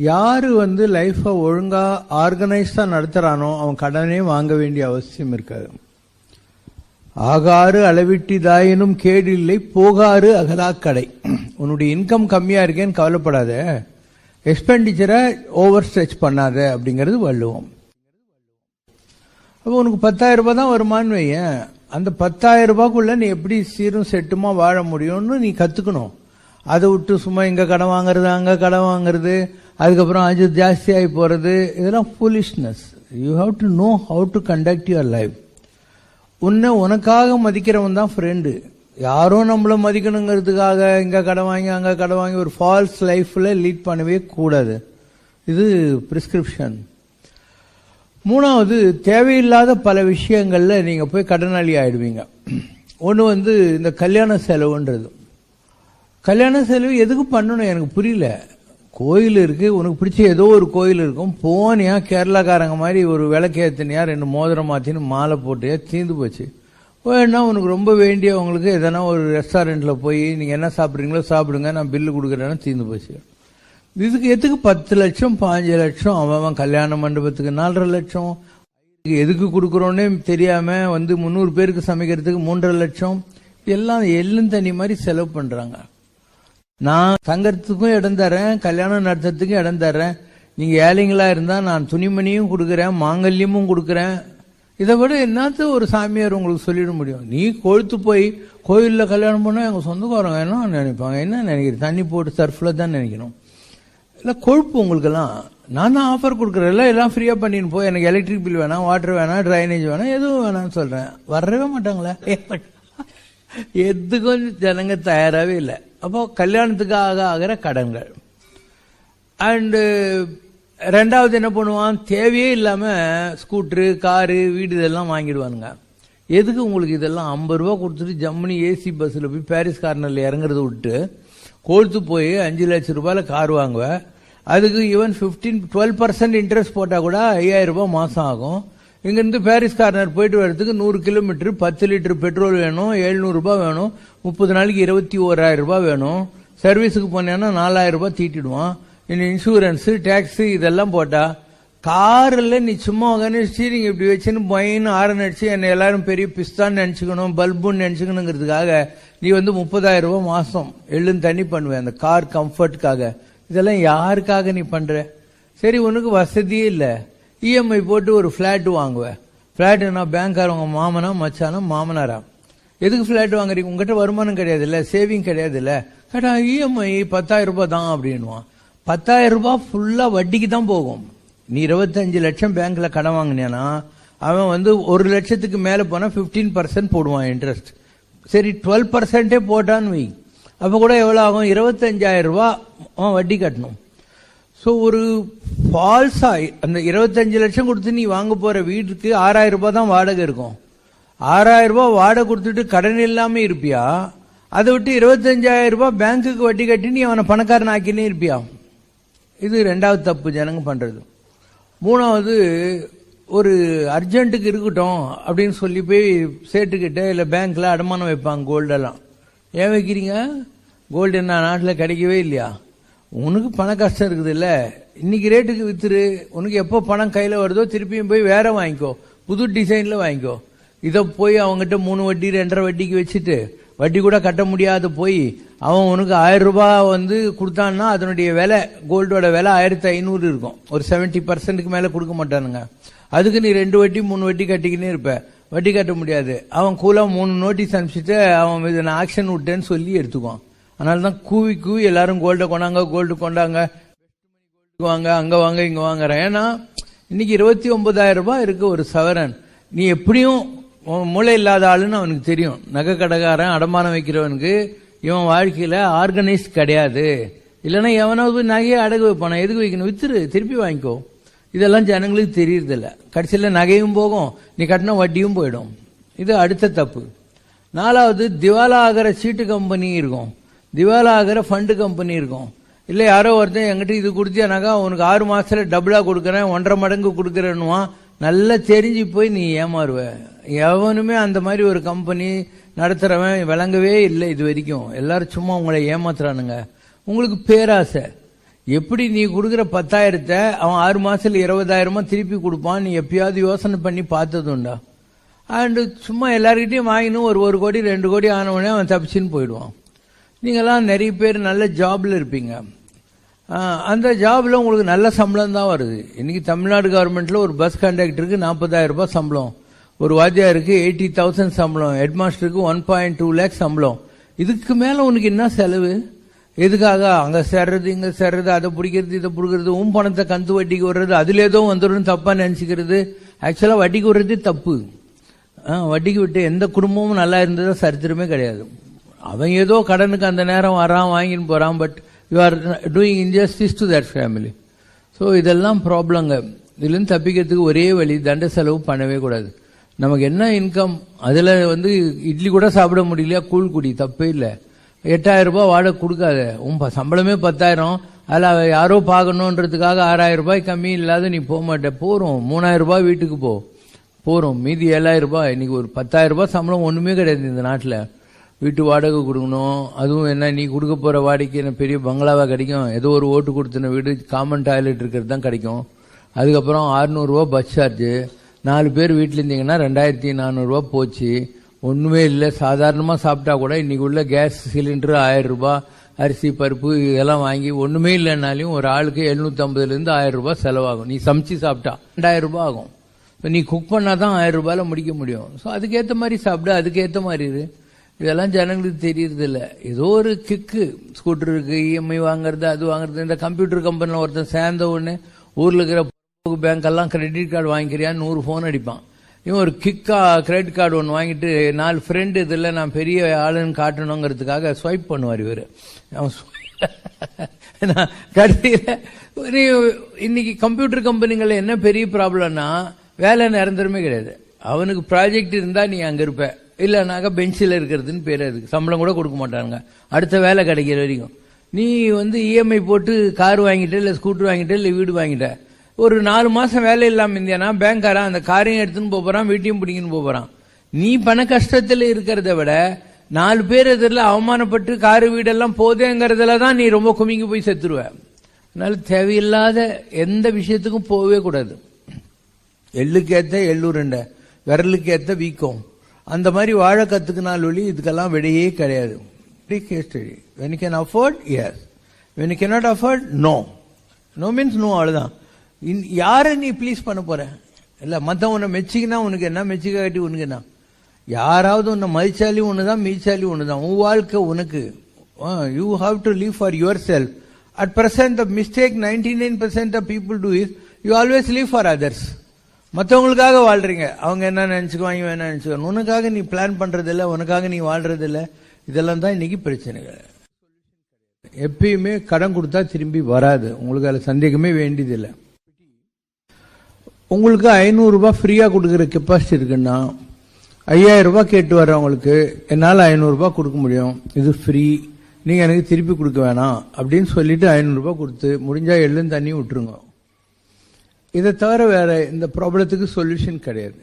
யாரு லைஃபை ஒழுங்கா ஆர்கனைஸ்டா நடத்துறானோ அவன் கடனே வாங்க வேண்டிய அவசியம் இருக்காது. ஆகாறு அளவிட்டிதாயினும் கேடு இல்லை, போகாறு அகலாக்கடை. உன்னுடைய இன்கம் கம்மியா இருக்கேன்னு கவலைப்படாத, எக்ஸ்பெண்டிச்சரை ஓவர் ஸ்ட்ரெச் பண்ணாத அப்படிங்கிறது வள்ளுவம். அப்போ உனக்கு 10,000 ரூபாய் தான் வருமானு வையன், அந்த 10,000 ரூபாய்க்குள்ள நீ எப்படி சீரும் செட்டுமா வாழ முடியும்னு நீ கத்துக்கணும். அதை விட்டு சும்மா இங்க கடன் வாங்குறது அங்க கடன் வாங்குறது, அதுக்கப்புறம் அது ஜாஸ்தி ஆகி போறது, இதெல்லாம் foolishness. You have to know how to conduct your life. உன்னை உனக்காக மதிக்கிறவன் தான் ஃப்ரெண்டு. யாரோ நம்மள மதிக்கணுங்கிறதுக்காக இங்க கடன் வாங்கி அங்க கடன் வாங்கி ஒரு ஃபால்ஸ் லைஃப்ல லீட் பண்ணவே கூடாது. இது பிரிஸ்கிரிப்ஷன். மூணாவது, தேவையில்லாத பல விஷயங்கள்ல நீங்க போய் கடனாளி ஆயிடுவீங்க. ஒன்று இந்த கல்யாண செலவுன்றது. கல்யாண செலவு எதுக்கு பண்ணணும் எனக்கு புரியல. கோயில் இருக்கு, உனக்கு பிடிச்ச ஏதோ ஒரு கோயில் இருக்கும், போனியா கேரளாக்காரங்க மாதிரி ஒரு விளக்கேத்தினியா 2 மோதிரம் மாத்தின்னு மாலை போட்டியா தீர்ந்து போச்சு. வேணா உனக்கு ரொம்ப வேண்டியவங்களுக்கு எதனா ஒரு ரெஸ்டாரண்ட்ல போய் நீங்க என்ன சாப்பிட்றீங்களோ சாப்பிடுங்க, நான் பில்லு கொடுக்குறேன்னா தீர்ந்து போச்சு. இதுக்கு எதுக்கு 10 லட்சம் 15 லட்சம் அவன் கல்யாண மண்டபத்துக்கு 4.5 லட்சம் எதுக்கு கொடுக்குறோன்னே தெரியாம 300 பேருக்கு சமைக்கிறதுக்கு 3.5 லட்சம் எல்லாம் எள்ளும் தண்ணி மாதிரி செலவு பண்றாங்க. நான் தங்கறதுக்கும் இடம் தரேன், கல்யாணம் நடத்துறதுக்கும் இடம் தரேன். நீங்க ஏழைங்களா இருந்தா நான் துணிமணியும் கொடுக்கறேன், மாங்கல்யமும் கொடுக்கறேன். இதை விட என்னத்த ஒரு சாமியார் உங்களுக்கு சொல்லிட முடியும்? நீ கொழுத்து போய் கோயில்ல கல்யாணம் பண்ணா எங்க சொந்தக்காரங்க என்ன நினைப்பாங்க, என்ன நினைக்கிறேன், தண்ணி போட்டு சர்ஃப்ல தான் நினைக்கணும். இல்ல கொழுப்பு உங்களுக்கெல்லாம். நான் தான் ஆஃபர் கொடுக்குறேன், எல்லாம் ஃப்ரீயா பண்ணின்னு போய், எனக்கு எலக்ட்ரிக் பில் வேணாம், வாட்டர் வேணாம், டிரைனேஜ் வேணாம், எதுவும் வேணாம்னு சொல்றேன். வரவே மாட்டாங்களே, எதுக்கும் ஜனங்க தயாராகவே இல்லை. அப்போ கல்யாணத்துக்காக ஆகிற கடன்கள். அண்டு ரெண்டாவது என்ன பண்ணுவான், தேவையே இல்லாம ஸ்கூட்டரு காரு வீடு இதெல்லாம் வாங்கிடுவானுங்க. எதுக்கு உங்களுக்கு இதெல்லாம்? 50 ரூபா கொடுத்துட்டு ஜம்முனி ஏசி பஸ்ல போய் பாரிஸ் கார்னர்ல இறங்குறத விட்டு கொழுத்து போய் 5 லட்சம் ரூபாயில கார் வாங்குவேன். அதுக்கு ஈவன் 12% இன்ட்ரெஸ்ட் போட்டா கூட 5000 ரூபாய் மாசம் ஆகும். இங்கிருந்து பாரிஸ் கார்னர் போயிட்டு வரதுக்கு 100 கிலோமீட்டர் 10 லிட்டர் பெட்ரோல் வேணும், 700 ரூபாய் வேணும், 30 நாளைக்கு 21,000 ரூபாய் வேணும். சர்வீஸுக்கு போனேன்னா 4,000 ரூபாய் தீட்டிடுவான். இன்சூரன்ஸ் டாக்ஸ் இதெல்லாம் போட்டா கார்ல நீ சும்மா உட்காந்து ஸ்டீரிங் இப்படி வச்சுன்னு பையன் ஆரன் அடிச்சு என்னை எல்லாரும் பெரிய பிஸ்தான்னு நினைச்சுக்கணும், பல்புன்னு நினைச்சுக்கணுங்கிறதுக்காக நீ 30,000 ரூபாய் மாசம் எள்ளும் தண்ணி பண்ணுவேன் அந்த கார் கம்ஃபர்ட்டுக்காக. இதெல்லாம் யாருக்காக நீ பண்ற? சரி, உனக்கு வசதியே இல்லை, இஎம்ஐ போட்டு ஒரு பிளாட் வாங்குவேன். பிளாட்னா பேங்க்காரவங்க மாமனா மச்சானா மாமனாரா? எதுக்கு பிளாட் வாங்குறீங்க? உங்ககிட்ட வருமானம் கிடையாது இல்ல, சேவிங் கிடையாது இல்ல. கேட்டா இஎம்ஐ 10,000 ரூபாய் தான் அப்படின்வான். 10,000 ரூபாய் ஃபுல்லா வட்டிக்கு தான் போகும். நீ 25 லட்சம் பேங்க்ல கடன் வாங்கினா அவன் 1 லட்சத்துக்கு மேல போனா 15% போடுவான் இன்ட்ரெஸ்ட். சரி 12% போட்டான்னு வை, அப்ப கூட எவ்வளவு ஆகும்? 25,000 ரூபாய் வட்டி கட்டணும். ஸோ ஒரு ஃபால்ஸா அந்த 25 லட்சம் கொடுத்து நீ வாங்க போற வீட்டுக்கு 6,000 ரூபாய் தான் வாடகை இருக்கும். 6,000 ரூபாய் வாடகை கொடுத்துட்டு கடன் இல்லாம இருப்பியா? அதை விட்டு 25,000 ரூபாய் பேங்க்குக்கு வட்டி கட்டி நீ அவனை பணக்காரன் ஆக்கினே இருப்பியா? இது ரெண்டாவது தப்பு ஜனங்க பண்றது. மூணாவது, ஒரு அர்ஜென்ட்டுக்கு இருக்கட்டும் அப்படின்னு சொல்லி போய் சேட்டுக்கிட்ட இல்ல பேங்க்ல அடமானம் வைப்பாங்க கோல்டெல்லாம். ஏன் வைக்கிறீங்க? கோல்டு என்ன நாட்டில் கிடைக்கவே இல்லையா? உனக்கு பண கஷ்டம் இருக்குது இல்ல, இன்னைக்கு ரேட்டுக்கு வித்துரு, உனக்கு எப்போ பணம் கையில வருதோ திருப்பியும் போய் வேற வாங்கிக்கோ, புது டிசைன்ல வாங்கிக்கோ. இதை போய் அவங்ககிட்ட 3 வட்டி 2.5 வட்டிக்கு வச்சுட்டு வட்டி கூட கட்ட முடியாது போய் அவன் உனக்கு 1000 ரூபாய் கொடுத்தான்னா அதனுடைய விலை, கோல்டோட விலை 1500 இருக்கும். ஒரு 70%க்கு மேல கொடுக்க மாட்டானுங்க. அதுக்கு நீ 2 வட்டி 3 வட்டி கட்டிக்கினே இருப்ப, வட்டி கட்ட முடியாது. அவன் கூலா 3 நோட்டீஸ் அனுப்பிச்சுட்டு அவன் இது நான் ஆக்ஷன் விட்டேன்னு சொல்லி எடுத்துக்குவான். அதனாலதான் கூவி கூவி எல்லாரும் கோல்ட கொண்டாங்க, கோல்டு கொண்டாங்க, வாங்க அங்க வாங்க இங்க வாங்குறேன். ஏன்னா இன்னைக்கு 29,000 ரூபாய் இருக்கு ஒரு சவரன். நீ எப்படியும் மூளை இல்லாத ஆளுன்னு அவனுக்கு தெரியும். நகை கடைக்காரன் அடமானம் வைக்கிறவனுக்கு இவன் வாழ்க்கையில ஆர்கனைஸ்ட் கிடையாது. இல்லைன்னா எவனாவது நகையை அடகு வைப்பான, எதுக்கு வைக்கணும்? வித்துரு, திருப்பி வாங்கிக்கோ. இதெல்லாம் ஜனங்களுக்கு தெரியறது இல்ல. கடைசியில நகையும் போகும், நீ கட்டின வட்டியும் போயிடும். இது அடுத்த தப்பு. நாலாவது, திவாலா ஆகிற சீட்டு கம்பெனி இருக்கும், திவாலா ஆகிற ஃபண்டு கம்பெனி இருக்கும். இல்ல யாரோ ஒருத்தன் என்கிட்ட இது கொடுத்தியானாக்கா உனக்கு 6 மாசத்துல டபுளா கொடுக்கறேன், 1.5 மடங்கு கொடுக்கறேன்னுவான். நல்லா தெரிஞ்சு போய் நீ ஏமாறுவ. எவனுமே அந்த மாதிரி ஒரு கம்பெனி நடத்துறவன் விளங்கவே இல்லை இது வரைக்கும். எல்லாரும் சும்மா உங்களை ஏமாத்துறானுங்க. உங்களுக்கு பேராசை. எப்படி நீ கொடுக்குற 10,000 அவன் 6 மாசத்துல 20,000 திருப்பி கொடுப்பான், நீ எப்பயாவது யோசனை பண்ணி பார்த்ததுண்டா? அண்ட் சும்மா எல்லார்கிட்டையும் வாங்கினும் ஒரு கோடி 2 கோடி ஆனவனே அவன் தப்பிச்சுன்னு போயிடுவான். நீங்களாம் நிறைய பேர் நல்ல ஜாப்ல இருப்பீங்க. அந்த ஜாப்ல உங்களுக்கு நல்ல சம்பளம் தான் வருது. இன்னைக்கு தமிழ்நாடு கவர்மெண்ட்ல ஒரு பஸ் கண்டக்டருக்கு 40,000 ரூபாய் சம்பளம், ஒரு வாத்தியாருக்கு 80,000 சம்பளம், ஹெட் மாஸ்டருக்கு 1.2 lakh சம்பளம். இதுக்கு மேல உனக்கு என்ன செலவு? எதுக்காக அங்க சேர்றது இங்க சேர்றது, அதை பிடிக்கிறது இதை பிடிக்கிறது, உன் பணத்தை கந்து வட்டிக்கு வர்றது, அதுல ஏதோ வந்துடும் தப்பா நினைச்சுக்கிறது. ஆக்சுவலா வட்டிக்கு வர்றது தப்பு. வட்டிக்கு விட்டு எந்த குடும்பமும் நல்லா இருந்ததா சரித்திரமே கிடையாது. அவன் ஏதோ கடனுக்கு அந்த நேரம் வரான் வாங்கின்னு போறான், but you are doing injustice to that family. So இதெல்லாம் ப்ராப்ளங்க. இதுலேருந்து தப்பிக்கிறதுக்கு ஒரே வழி, தண்ட செலவு பண்ணவே கூடாது. நமக்கு என்ன இன்கம், அதில் இட்லி கூட சாப்பிட முடியலையா, கூழ் குடி, தப்பே இல்லை. 8,000 ரூபாய் வாடகை கொடுக்காத. உன் சம்பளமே 10,000, அதில் யாரோ பார்க்கணுன்றதுக்காக 6,000 ரூபாய் கம்மி இல்லாத நீ போக மாட்டேன். போறோம் 3,000 ரூபாய் வீட்டுக்கு போறோம், மீதி 7,000 ரூபாய். இன்னைக்கு ஒரு 10,000 ரூபாய் சம்பளம் ஒண்ணுமே கிடையாது இந்த நாட்டில். வீட்டு வாடகை கொடுக்கணும், அதுவும் என்ன நீ கொடுக்க போற வாடகைக்கு என்ன பெரிய பங்களாவா கிடைக்கும்? ஏதோ ஒரு ஓட்டு கொடுத்துன வீடு, காமன் டாய்லெட் இருக்கிறது தான் கிடைக்கும். அதுக்கப்புறம் 600 ரூபாய் பஸ் சார்ஜ், 4 பேர் வீட்டில் இருந்தீங்கன்னா 2,400 ரூபாய் போச்சு. ஒண்ணுமே இல்லை. சாதாரணமா சாப்பிட்டா கூட இன்னைக்கு உள்ள கேஸ் சிலிண்டர் 1000 ரூபாய், அரிசி பருப்பு இதெல்லாம் வாங்கி ஒண்ணுமே இல்லைன்னாலையும் ஒரு ஆளுக்கு 750 இருந்து 1000 ரூபாய் செலவாகும். நீ சமைச்சு சாப்பிட்டா 2,000 ரூபாய் ஆகும். நீ குக் பண்ணாதான் 1000 ரூபாயில முடிக்க முடியும். ஸோ அதுக்கேற்ற மாதிரி சாப்பிடு, அதுக்கேற்ற மாதிரி இரு. இதெல்லாம் ஜனங்களுக்கு தெரியறது இல்லை. ஏதோ ஒரு கிக்கு, ஸ்கூட்டருக்கு இஎம்ஐ வாங்குறது, அது வாங்குறது. இந்த கம்ப்யூட்டர் கம்பெனியில் ஒருத்தன் சேர்ந்த உடனே ஊர்ல இருக்கிற பேங்க் எல்லாம் கிரெடிட் கார்டு வாங்கிக்கிறியான்னு 100 போன் அடிப்பான். இவன் ஒரு கிக்கா கிரெடிட் கார்டு ஒன்று வாங்கிட்டு 4 ஃப்ரெண்டு இதில் நான் பெரிய ஆளுன்னு காட்டணுங்கிறதுக்காக ஸ்வைப் பண்ணுவார் இவர். கடைசியில் இன்னைக்கு கம்ப்யூட்டர் கம்பெனிகள் என்ன பெரிய ப்ராப்ளம்னா, வேலை நிரந்தரமே கிடையாது. அவனுக்கு ப்ராஜெக்ட் இருந்தா நீ அங்க இருப்ப, இல்லைனாக்கா பெஞ்சில் இருக்கிறதுன்னு பேர். அதுக்கு சம்பளம் கூட கொடுக்க மாட்டாங்க அடுத்த வேலை கிடைக்கிற வரைக்கும். நீ இஎம்ஐ போட்டு கார் வாங்கிட்ட, இல்லை ஸ்கூட்டர் வாங்கிட்ட, இல்லை வீடு வாங்கிட்ட, ஒரு 4 மாசம் வேலை இல்லாம இருந்தியானா பேங்க்காரன் அந்த காரையும் எடுத்துன்னு போறான், வீட்டையும் பிடிங்கன்னு போறான். நீ பண கஷ்டத்துல இருக்கிறத விட 4 பேர் எதிரில் அவமானப்பட்டு காரு வீடெல்லாம் போதேங்கிறதுல தான் நீ ரொம்ப குமிங்கி போய் செத்துருவ. அதனால தேவையில்லாத எந்த விஷயத்துக்கும் போகவே கூடாது. எள்ளுக்கு ஏத்த எள்ளுருண்ட, விரலுக்கு ஏத்த வீக்கம், அந்த மாதிரி வாழ கத்துக்கினால் ஒளி இதுக்கெல்லாம் விடையே கிடையாது. When you can afford, yes. When you cannot afford, no. No means no, அவ்வளவுதான். யாரை நீ ப்ளீஸ் பண்ண போற? இல்ல மத்தவன் உன்னை மெச்சிக்கினா உனக்கு என்ன, மெச்சிக்க காட்டி உனக்கு என்ன? யாராவது உன்னை மதிச்சாலும் ஒண்ணுதான், மீச்சாலும் ஒண்ணுதான். உன் வாழ்க்கை உனக்கு. You have to live for yourself. At present the mistake 99% of people do is you always live for others. மற்றவங்களுக்காக வாழ்றீங்க, அவங்க என்ன நினைச்சுக்குவாங்க, என்ன நினைச்சுக்குவாங்க. உனக்காக நீ பிளான் பண்றது இல்லை, உனக்காக நீ வாழ்றது இல்லை. இதெல்லாம் தான் இன்னைக்கு பிரச்சனைகள். எப்பயுமே கடன் கொடுத்தா திரும்பி வராது, உங்களுக்கு அதுல சந்தேகமே வேண்டியதில்லை. உங்களுக்கு 500 ரூபாய் ஃப்ரீயா கொடுக்குற கெப்பாசிட்டி இருக்குன்னா 5000 ரூபாய் கேட்டு வர்றவங்களுக்கு என்னால் 500 ரூபாய் கொடுக்க முடியும், இது ஃப்ரீ, நீங்க எனக்கு திருப்பி கொடுக்க வேணாம் அப்படின்னு சொல்லிட்டு 500 ரூபாய் கொடுத்து முடிஞ்சா எள்ளும் தண்ணி விட்டுருங்க. இதை தவிர வேற இந்த ப்ராப்ளத்துக்கு சொல்யூஷன் கிடையாது.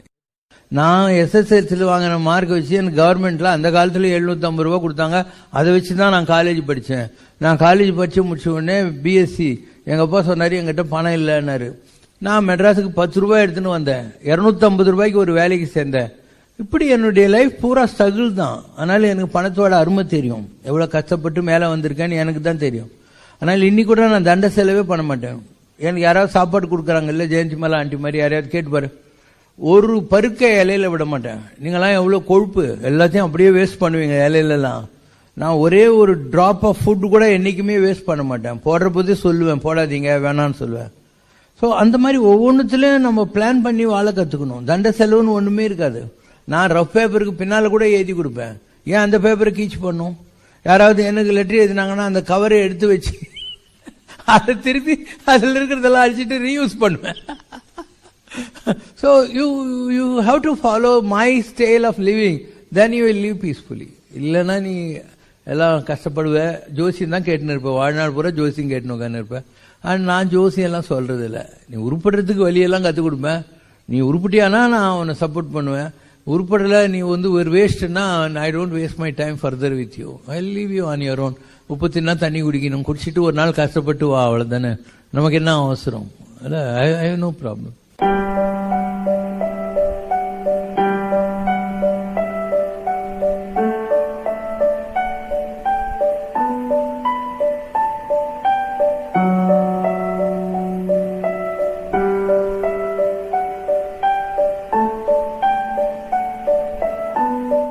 நான் எஸ்எஸ்எல்சியில் வாங்கின மார்க் வச்சு எனக்கு கவர்மெண்ட்ல அந்த காலத்துல 750 ரூபாய் கொடுத்தாங்க. அதை வச்சுதான் நான் காலேஜ் படித்தேன். நான் காலேஜ் படிச்சு முடிச்ச உடனே பிஎஸ்சி எங்க அப்பா சொன்னாரு, என்கிட்ட பணம் இல்லைன்னாரு. நான் மெட்ராஸுக்கு 10 ரூபாய் எடுத்துன்னு வந்தேன், 250 ரூபாய்க்கு ஒரு வேலைக்கு சேர்ந்தேன். இப்படி என்னுடைய லைஃப் பூரா ஸ்ட்ரகிள் தான். அதனால எனக்கு பணத்தோட அருமை தெரியும், எவ்வளவு கஷ்டப்பட்டு மேல வந்திருக்கேன்னு எனக்கு தான் தெரியும். அதனால இன்னைக்கு கூட நான் தண்ட செலவே பண்ண மாட்டேன். எனக்கு யாராவது சாப்பாடு கொடுக்குறாங்க இல்ல, ஜெயந்தி மேலா ஆண்டி மாதிரி யாரையாவது கேட்டு பாரு, ஒரு பருக்க இலையில விட மாட்டேன். நீங்களாம் எவ்வளவு கொழுப்பு, எல்லாத்தையும் அப்படியே வேஸ்ட் பண்ணுவீங்க இலையிலலாம். நான் ஒரே ஒரு டிராப் ஆஃப் ஃபுட் கூட என்னைக்குமே வேஸ்ட் பண்ண மாட்டேன். போடுற போதே சொல்லுவேன், போடாதீங்க வேணான்னு சொல்லுவேன். ஸோ அந்த மாதிரி ஒவ்வொன்றுத்துலயும் நம்ம பிளான் பண்ணி வாழ கத்துக்கணும். தண்ட செலவுன்னு ஒண்ணுமே இருக்காது. நான் ரஃப் பேப்பருக்கு பின்னால கூட எழுதி கொடுப்பேன். ஏன் அந்த பேப்பரை கீச் பண்ணும்? யாராவது எனக்கு லெட்டர் எழுதினாங்கன்னா அந்த கவரை எடுத்து வச்சு அதை திருப்பி அதுல இருக்கிறதெல்லாம் அழிச்சிட்டு ரீயூஸ் பண்ணுவேன். So you have to follow my style of living, then you will live peacefully. இல்லைன்னா நீ எல்லாம் கஷ்டப்படுவ. ஜோசியம் தான் கேட்டுன்னு இருப்ப, வாழ்நாள் பூரா ஜோசியம் கேட்டுன்னு உட்காந்து இருப்ப. ஆனால் நான் ஜோசியம் எல்லாம் சொல்றது இல்லை. நீ உருப்படுறதுக்கு வழியெல்லாம் கற்றுக் கொடுப்பேன். நீ உருப்பட்டியானா நான் உன்னை சப்போர்ட் பண்ணுவேன். உருப்படல நீ ஒரு வேஸ்ட்னா I don't waste my time further with you, I leave you on your own. உப்பு தின்னா தண்ணி குடிக்கணும், குடிச்சிட்டு ஒரு நாள் கஷ்டப்பட்டு வா, அவ்வளவுதானே. நமக்கு என்ன அவசரம்? I have no problem.